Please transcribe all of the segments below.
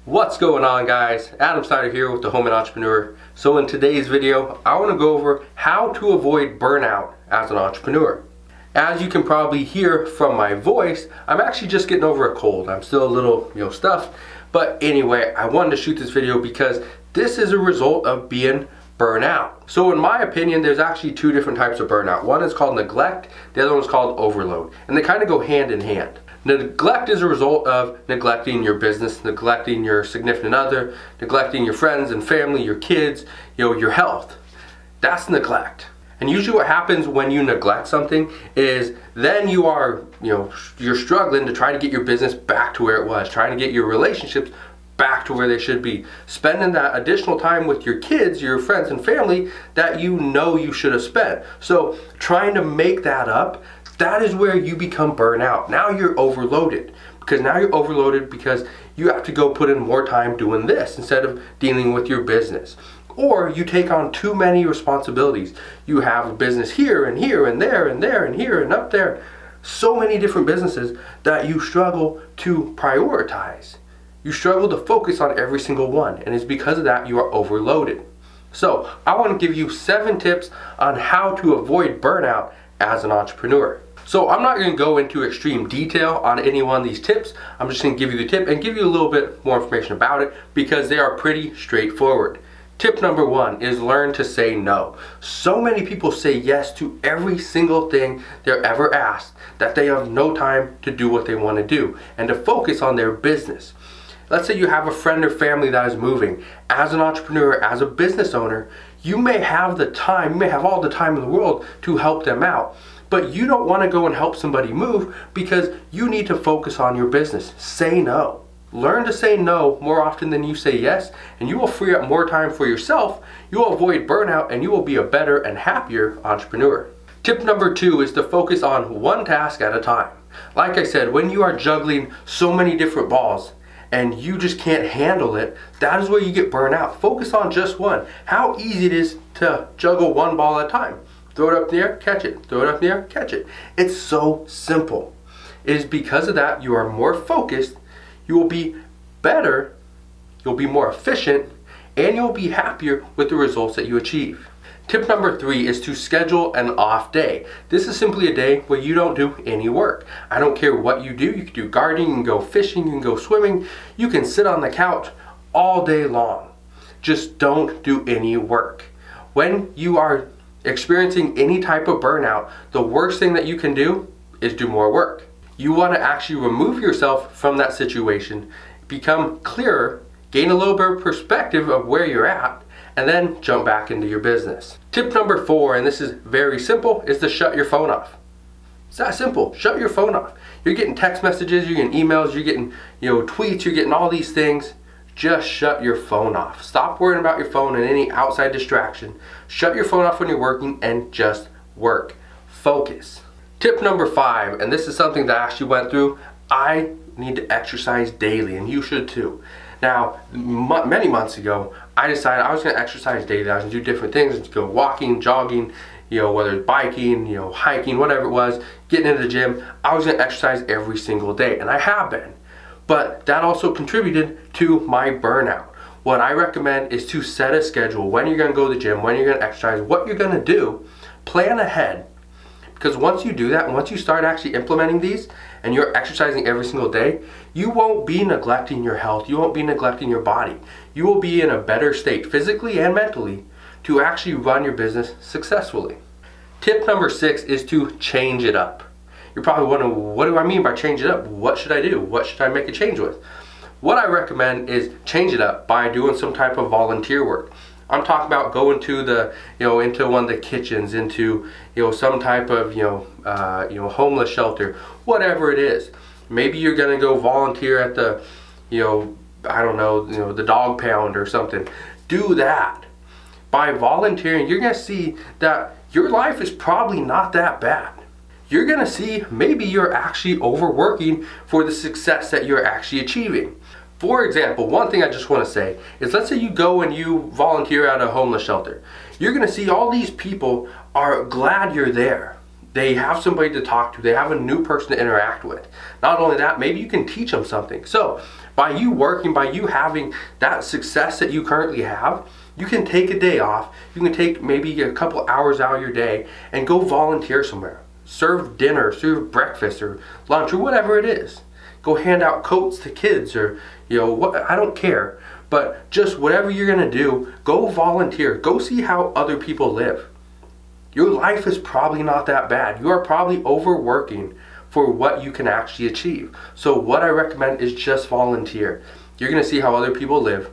What's going on, guys? Adam Snyder here with the Home and Entrepreneur. So in today's video, I want to go over how to avoid burnout as an entrepreneur. As you can probably hear from my voice, I'm actually just getting over a cold. I'm still a little, stuffed. But anyway, I wanted to shoot this video because this is a result of being burnout. So in my opinion, there's actually two different types of burnout. One is called neglect, the other one is called overload. And they kind of go hand in hand. Neglect is a result of neglecting your business, neglecting your significant other, neglecting your friends and family, your kids, your health. That's neglect. And usually what happens when you neglect something is then you are, you're struggling to try to get your business back to where it was, trying to get your relationships back to where they should be, spending that additional time with your kids, your friends and family that you should have spent. So trying to make that up, that is where you become burnout. Now you're overloaded because you have to go put in more time doing this instead of dealing with your business. Or you take on too many responsibilities. You have a business here and here and there and there and here and up there. So many different businesses that you struggle to prioritize. You struggle to focus on every single one, and it's because of that you are overloaded. So I want to give you 7 tips on how to avoid burnout as an entrepreneur. So I'm not going to go into extreme detail on any one of these tips. I'm just going to give you the tip and give you a little bit more information about it because they are pretty straightforward. Tip number 1 is learn to say no. So many people say yes to every single thing they're ever asked that they have no time to do what they want to do and to focus on their business. Let's say you have a friend or family that is moving. As an entrepreneur, as a business owner, you may have the time, you may have all the time in the world to help them out. But you don't want to go and help somebody move because you need to focus on your business. Say no. Learn to say no more often than you say yes, and you will free up more time for yourself. You will avoid burnout, and you will be a better and happier entrepreneur. Tip number 2 is to focus on one task at a time. Like I said, when you are juggling so many different balls and you just can't handle it, that is where you get burnt out. Focus on just one. How easy it is to juggle one ball at a time. Throw it up in the air, catch it. Throw it up in the air, catch it. It's so simple. It is because of that you are more focused, you will be better, you'll be more efficient, and you'll be happier with the results that you achieve. Tip number 3 is to schedule an off day. This is simply a day where you don't do any work. I don't care what you do. You can do gardening, you can go fishing, you can go swimming, you can sit on the couch all day long. Just don't do any work. When you are experiencing any type of burnout, the worst thing that you can do is do more work. You want to actually remove yourself from that situation, become clearer, gain a little bit of perspective of where you're at, and then jump back into your business. Tip number 4, and this is very simple, is to shut your phone off. It's that simple. Shut your phone off. You're getting text messages, you're getting emails, you're getting tweets, you're getting all these things. Just shut your phone off. Stop worrying about your phone and any outside distraction. Shut your phone off when you're working and just work. Focus. Tip number 5, and this is something that I actually went through. I need to exercise daily, and you should too. Now, many months ago, I decided I was going to exercise daily. I was going to do different things, go walking, jogging, whether it's biking, hiking, whatever it was, getting into the gym. I was going to exercise every single day, and I have been. But that also contributed to my burnout. What I recommend is to set a schedule when you're going to go to the gym, when you're going to exercise, what you're going to do. Plan ahead. Because once you do that, and once you start actually implementing these, and you're exercising every single day, you won't be neglecting your health. You won't be neglecting your body. You will be in a better state, physically and mentally, to actually run your business successfully. Tip number 6 is to change it up. You're probably wondering, what do I mean by change it up? What should I do? What should I make a change with? What I recommend is change it up by doing some type of volunteer work. I'm talking about going to the, into one of the kitchens, into, some type of, homeless shelter, whatever it is. Maybe you're going to go volunteer at the, I don't know, the dog pound or something. Do that. By volunteering, you're going to see that your life is probably not that bad. You're going to see maybe you're actually overworking for the success that you're actually achieving. For example, one thing I just want to say is, let's say you go and you volunteer at a homeless shelter. You're going to see all these people are glad you're there. They have somebody to talk to. They have a new person to interact with. Not only that, maybe you can teach them something. So by you working, by you having that success that you currently have, you can take a day off. You can take maybe a couple hours out of your day and go volunteer somewhere. Serve dinner, serve breakfast or lunch or whatever it is. Go hand out coats to kids, or what, I don't care. But just whatever you're gonna do, go volunteer. Go see how other people live. Your life is probably not that bad. You are probably overworking for what you can actually achieve. So what I recommend is just volunteer. You're gonna see how other people live.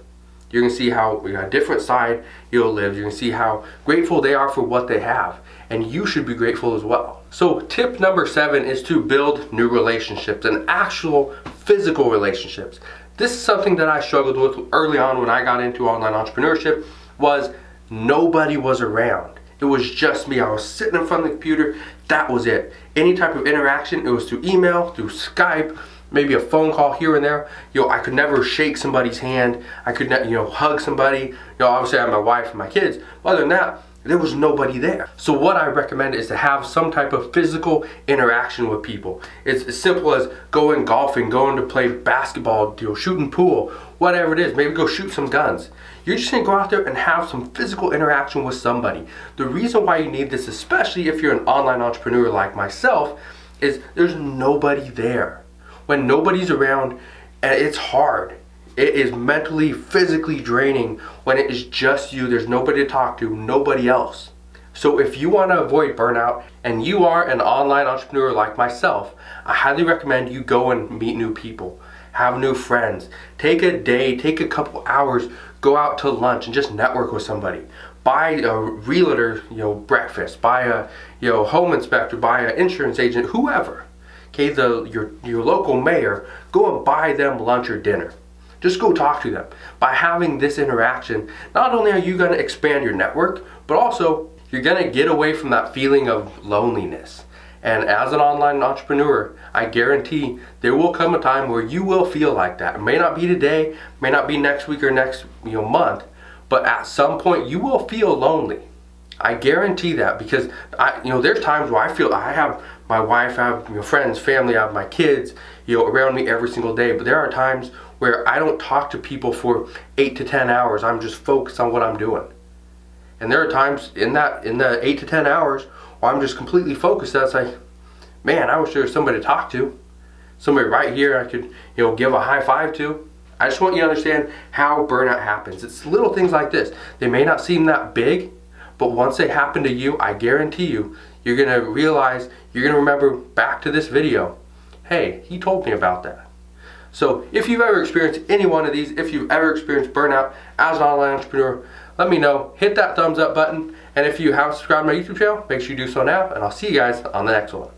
You're gonna see how a different side you'll live. You're gonna see how grateful they are for what they have. And you should be grateful as well. So tip number 7 is to build new relationships, and actual physical relationships. This is something that I struggled with early on when I got into online entrepreneurship, was nobody was around. It was just me. I was sitting in front of the computer. That was it. Any type of interaction, it was through email, through Skype, maybe a phone call here and there. I could never shake somebody's hand. I could not, hug somebody. Obviously I have my wife and my kids. But other than that, there was nobody there. So what I recommend is to have some type of physical interaction with people. It's as simple as going golfing, going to play basketball, shooting pool, whatever it is. Maybe go shoot some guns. You're just gonna go out there and have some physical interaction with somebody. The reason why you need this, especially if you're an online entrepreneur like myself, is there's nobody there. When nobody's around, it's hard. It is mentally, physically draining when it is just you. There's nobody to talk to, nobody else. So if you want to avoid burnout and you are an online entrepreneur like myself, I highly recommend you go and meet new people, have new friends. Take a day, take a couple hours, go out to lunch and just network with somebody. Buy a realtor, breakfast. Buy a, home inspector. Buy an insurance agent, whoever. Okay, your local mayor. Go and buy them lunch or dinner. Just go talk to them. By having this interaction, not only are you going to expand your network, but also you're going to get away from that feeling of loneliness. And as an online entrepreneur, I guarantee there will come a time where you will feel like that. It may not be today, may not be next week or next month, but at some point you will feel lonely. I guarantee that, because there's times where I feel I have my wife, I have friends, family, I have my kids, around me every single day. But there are times where I don't talk to people for 8 to 10 hours. I'm just focused on what I'm doing. And there are times in the 8 to 10 hours where I'm just completely focused. That's like, man, I wish there was somebody to talk to. Somebody right here I could, give a high five to. I just want you to understand how burnout happens. It's little things like this. They may not seem that big, but once they happen to you, I guarantee you, you're gonna realize, you're gonna remember back to this video. Hey, he told me about that. So if you've ever experienced any one of these, if you've ever experienced burnout as an online entrepreneur, let me know. Hit that thumbs up button. And if you haven't subscribed to my YouTube channel, make sure you do so now. And I'll see you guys on the next one.